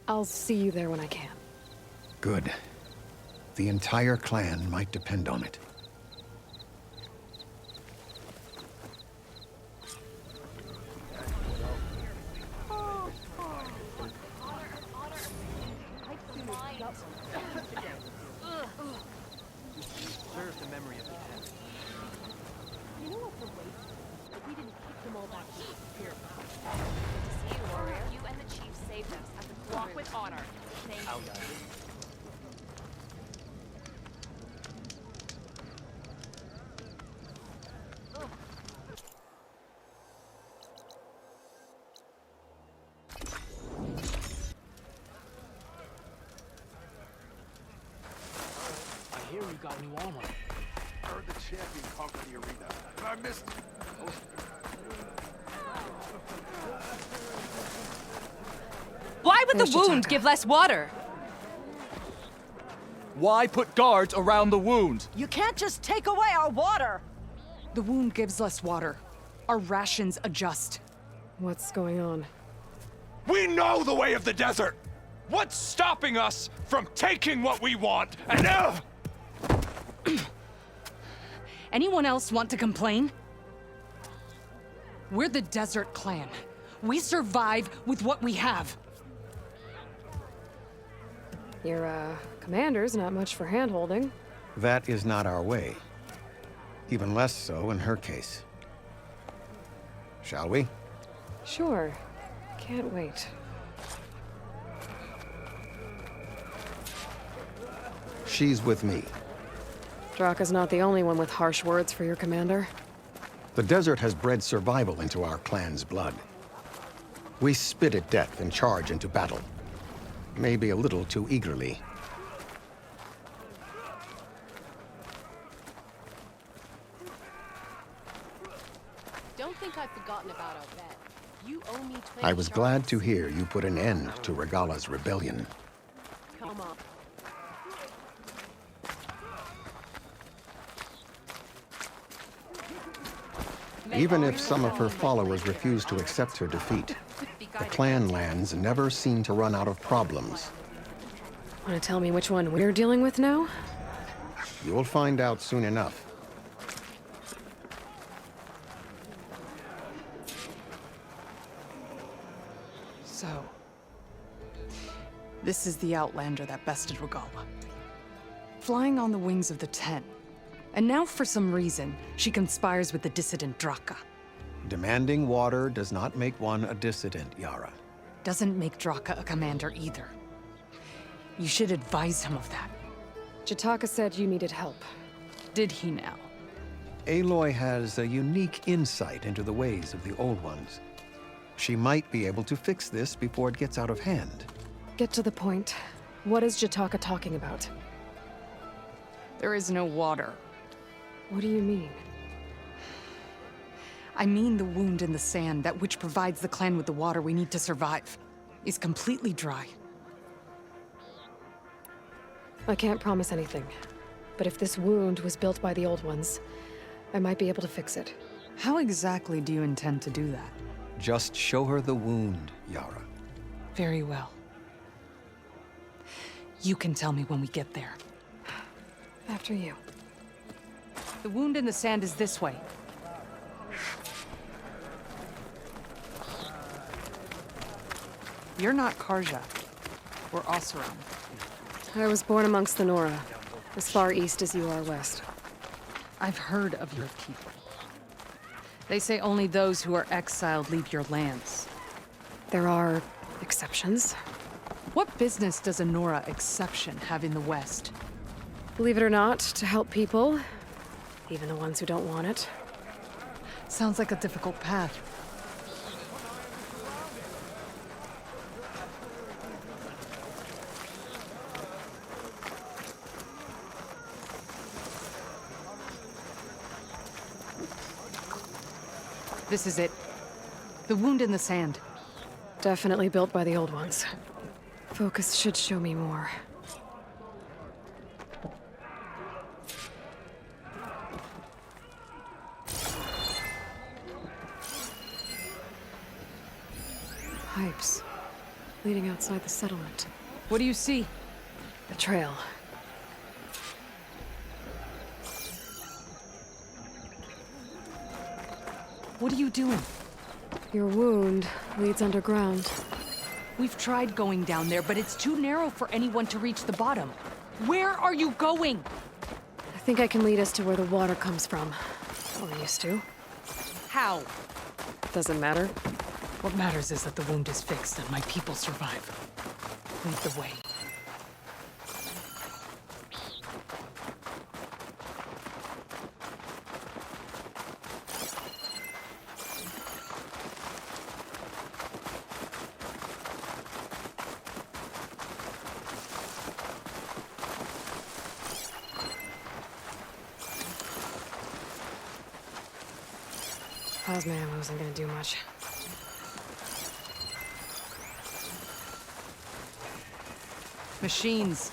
I'll see you there when I can. Good. The entire clan might depend on it. Serve the memory of the past. You know what's a waste? If we didn't kick them all back here. See you, warrior. You and the chief saved us at the walk with honor. Thank you. I hear you got new armor. Heard the champion conquer the arena. I missed it. Why would There's the wound Jataka. give less water? Why put guards around the wound? You can't just take away our water! The wound gives less water. Our rations adjust. What's going on? We know the way of the desert! What's stopping us from taking what we want and Anyone else want to complain? We're the Desert Clan. We survive with what we have. Your, commander's not much for hand-holding. That is not our way. Even less so in her case. Shall we? Sure. Can't wait. She's with me. Draka's not the only one with harsh words for your commander. The desert has bred survival into our clan's blood. We spit at death and charge into battle. Maybe a little too eagerly. Don't think I've forgotten about our bet. You owe me 20 I was glad to shards. hear you put an end to Regala's rebellion. Come on. Even if some of her followers refuse to accept her defeat, the clan lands never seem to run out of problems. Want to tell me which one we're dealing with now? You'll find out soon enough. So, this is the Outlander that bested Regala. Flying on the wings of the Ten. And now, for some reason, she conspires with the dissident Draka. Demanding water does not make one a dissident, Yara. Doesn't make Draka a commander either. You should advise him of that. Jataka said you needed help. Did he now? Aloy has a unique insight into the ways of the Old Ones. She might be able to fix this before it gets out of hand. Get to the point. What is Jataka talking about? There is no water. What do you mean? I mean the wound in the sand, that which provides the clan with the water we need to survive, is completely dry. I can't promise anything. But if this wound was built by the Old Ones, I might be able to fix it. How exactly do you intend to do that? Just show her the wound, Yara. Very well. You can tell me when we get there. After you. The wound in the sand is this way. You're not Karja. We're Oseram. I was born amongst the Nora, as far east as you are west. I've heard of your people. They say only those who are exiled leave your lands. There are exceptions. What business does a Nora exception have in the West? Believe it or not, to help people, even the ones who don't want it. Sounds like a difficult path. This is it. The wound in the sand. Definitely built by the Old Ones. Focus should show me more. Pipes. leading outside the settlement. What do you see? A trail. What are you doing? Your wound leads underground. We've tried going down there, but it's too narrow for anyone to reach the bottom. Where are you going? I think I can lead us to where the water comes from. Or used to. How? Doesn't matter. What matters is that the wound is fixed and my people survive. Lead the way. Plasma ammo isn't gonna do much. Machines.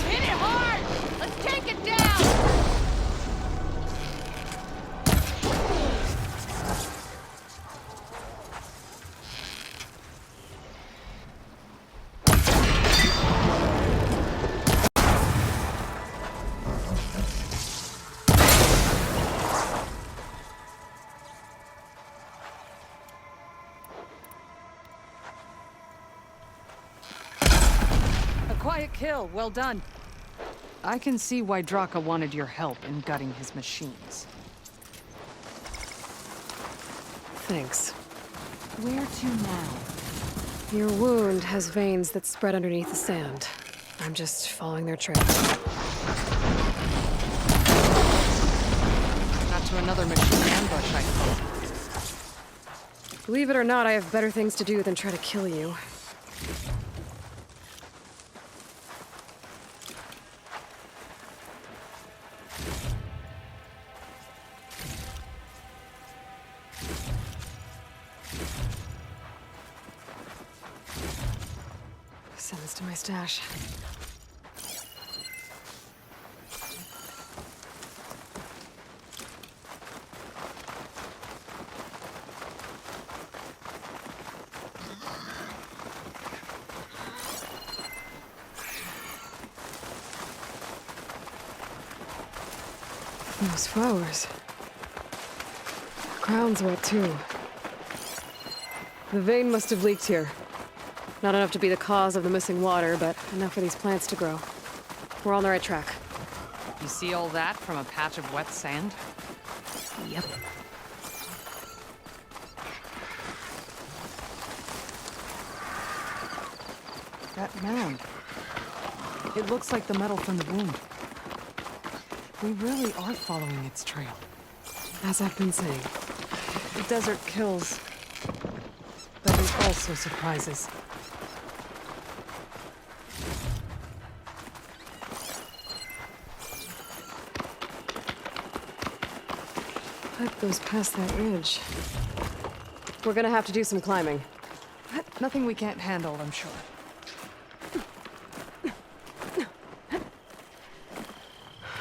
Hit it hard! Let's take it down! A quiet kill, well done. I can see why Draka wanted your help in gutting his machines. Thanks. Where to now? Your wound has veins that spread underneath the sand. I'm just following their trail. Not to another machine ambush, I hope. Believe it or not, I have better things to do than try to kill you. Send this to my stash. Those flowers. The ground's wet too. The vein must have leaked here. Not enough to be the cause of the missing water, but enough for these plants to grow. We're on the right track. You see all that from a patch of wet sand? Yep. That mound. It looks like the metal from the wound. We really are following its trail. As I've been saying. The desert kills, but it also surprises. Pipe goes past that ridge. We're gonna have to do some climbing. Nothing we can't handle, I'm sure.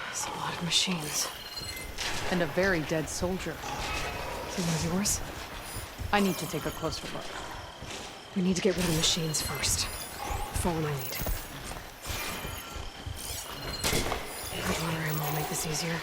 There's a lot of machines. And a very dead soldier. So one of yours? I need to take a closer look. We need to get rid of the machines first. Follow my lead. Hardware ammo will make this easier.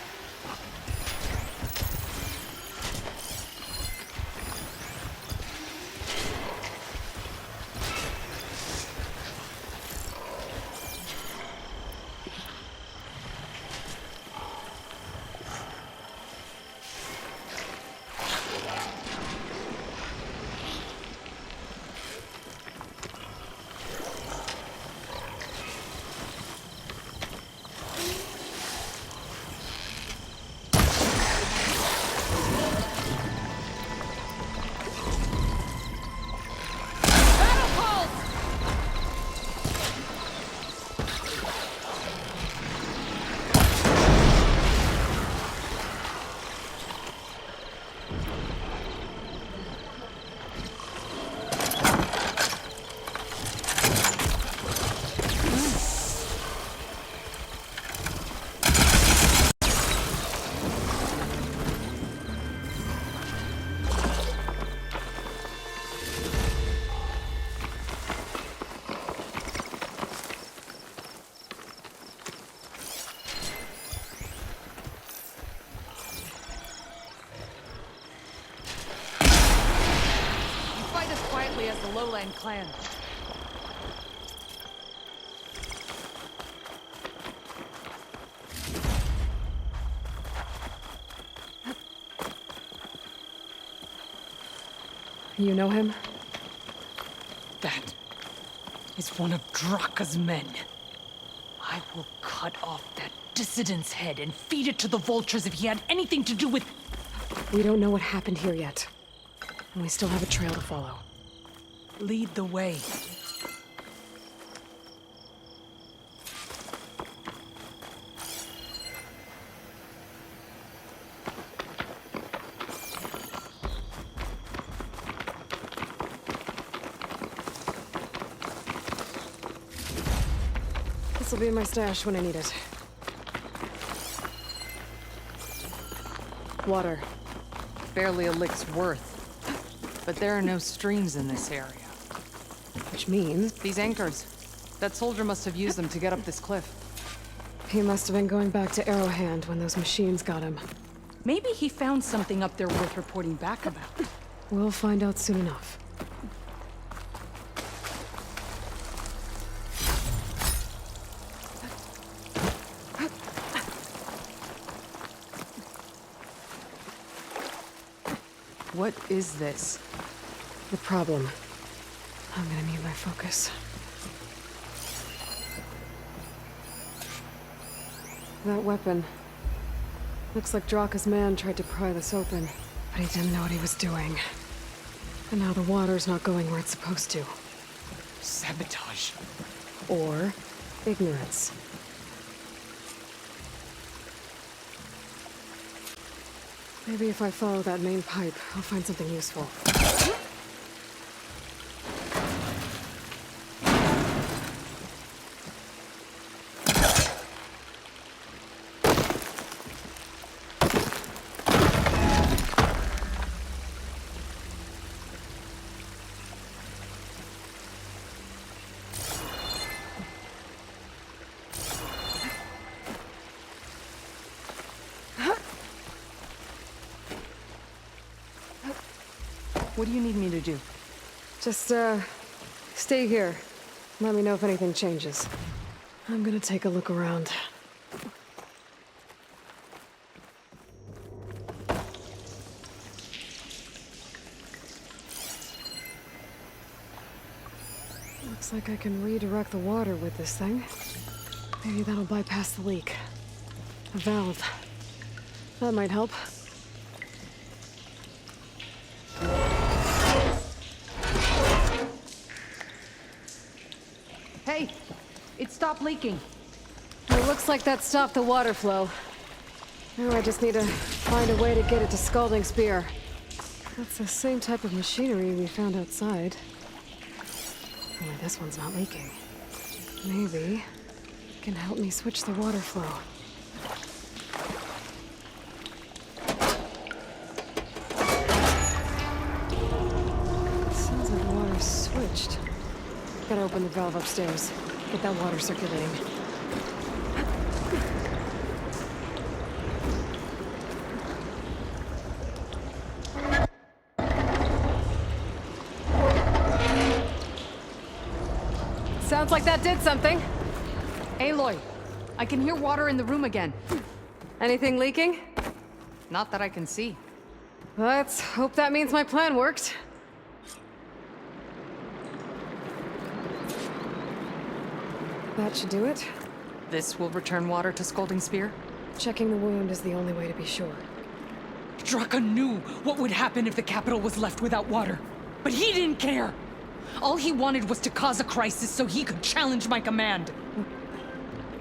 exactly as the Lowland clan. You know him? That is one of Draka's men. I will cut off that dissident's head and feed it to the vultures if he had anything to do with... We don't know what happened here yet. And we still have a trail to follow. Lead the way. This'll be in my stash when I need it. Water. Barely a lick's worth. But there are no streams in this area. Which means These anchors. That soldier must have used them to get up this cliff. he must have been going back to Arrowhand when those machines got him. Maybe he found something up there worth reporting back about. We'll find out soon enough. What is this? The problem. I'm gonna need my focus. That weapon. Looks like Draka's man tried to pry this open, but he didn't know what he was doing. And now the water's not going where it's supposed to. Sabotage. Or ignorance. Maybe if I follow that main pipe, I'll find something useful. What do you need me to do? Just, stay here. Let me know if anything changes. I'm gonna take a look around. Looks like I can redirect the water with this thing. Maybe that'll bypass the leak. A valve. That might help. Hey! It stopped leaking. It looks like that stopped the water flow. Now I just need to find a way to get it to Scalding Spear. That's the same type of machinery we found outside. Only this one's not leaking. Maybe it can help me switch the water flow. Sounds like the water's switched. Gotta open the valve upstairs. Get that water circulating. Sounds like that did something. Aloy, I can hear water in the room again. Anything leaking? Not that I can see. Let's hope that means my plan worked. That should do it. This will return water to Scalding Spear? Checking the wound is the only way to be sure. Draka knew what would happen if the capital was left without water. But he didn't care! All he wanted was to cause a crisis so he could challenge my command.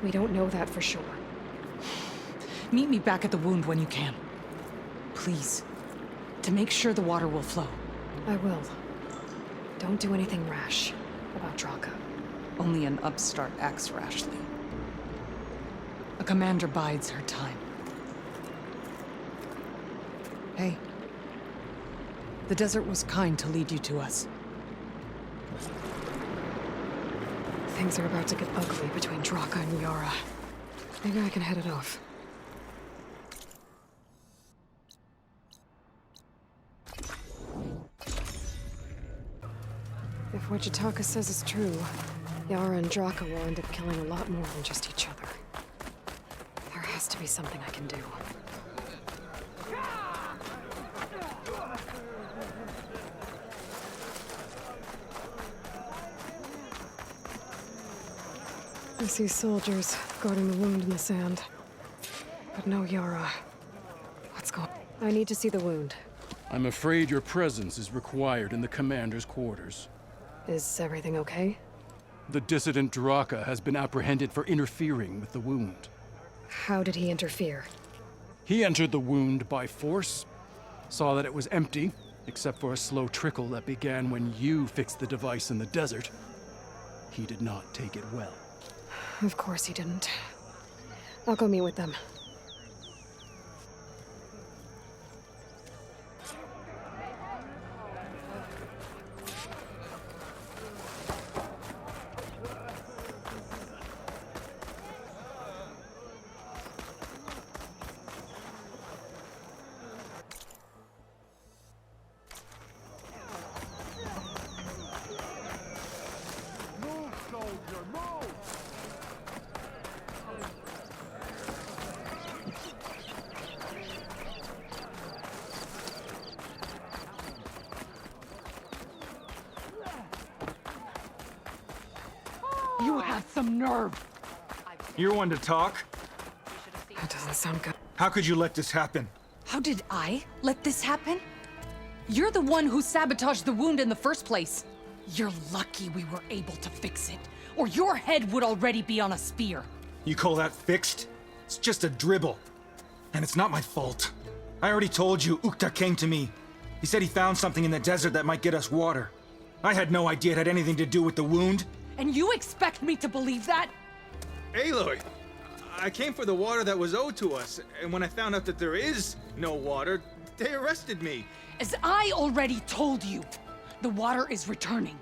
We don't know that for sure. Meet me back at the wound when you can. Please. To make sure the water will flow. I will. Don't do anything rash about Draka. Only an upstart acts rashly. A commander bides her time. Hey. The desert was kind to lead you to us. Things are about to get ugly between Draka and Yara. Maybe I can head it off. If what Jataka says is true, Yara and Draka will end up killing a lot more than just each other. There has to be something I can do. I see soldiers guarding the wound in the sand. But no Yara. What's going on? I need to see the wound. I'm afraid your presence is required in the commander's quarters. Is everything okay? The dissident Draka has been apprehended for interfering with the wound. How did he interfere? He entered the wound by force, saw that it was empty, except for a slow trickle that began when you fixed the device in the desert. He did not take it well. Of course he didn't. I'll go meet with them. You have some nerve. You're one to talk? That doesn't sound good. How could you let this happen? How did I let this happen? You're the one who sabotaged the wound in the first place. You're lucky we were able to fix it, or your head would already be on a spear. You call that fixed? It's just a dribble. And it's not my fault. I already told you, Ukta came to me. He said he found something in the desert that might get us water. I had no idea it had anything to do with the wound. And you expect me to believe that? Aloy, I came for the water that was owed to us, and when I found out that there is no water, they arrested me. As I already told you, the water is returning,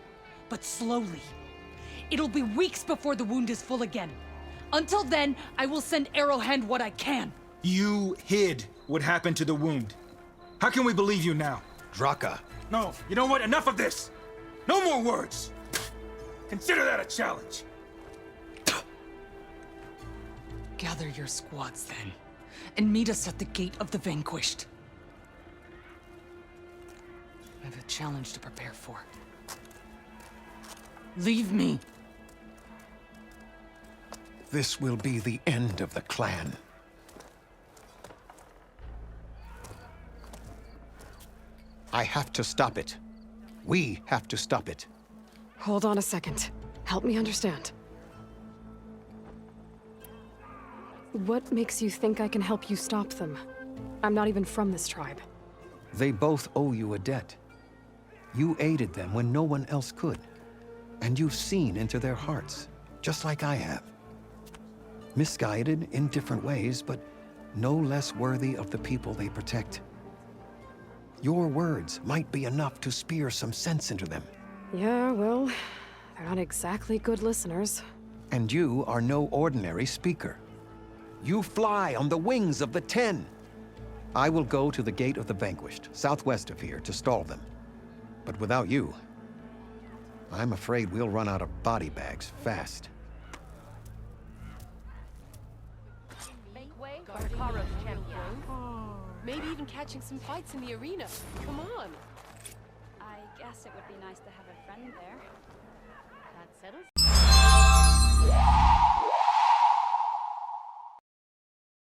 but slowly. It'll be weeks before the wound is full again. Until then, I will send Arrowhand what I can. You hid what happened to the wound. How can we believe you now? Draka. No, you know what? Enough of this! No more words! Consider that a challenge! Gather your squads then, and meet us at the Gate of the Vanquished. I have a challenge to prepare for. Leave me. This will be the end of the clan. I have to stop it. We have to stop it. Hold on a second. Help me understand. What makes you think I can help you stop them? I'm not even from this tribe. They both owe you a debt. You aided them when no one else could. And you've seen into their hearts, just like I have. Misguided in different ways, but no less worthy of the people they protect. Your words might be enough to spear some sense into them. Yeah, well, they're not exactly good listeners. And you are no ordinary speaker. You fly on the wings of the 10. I will go to the Gate of the Vanquished, southwest of here, to stall them. But without you, I'm afraid we'll run out of body bags fast. Maybe even catching some fights in the arena. Come on. I guess it would be nice to have a friend there. That settles.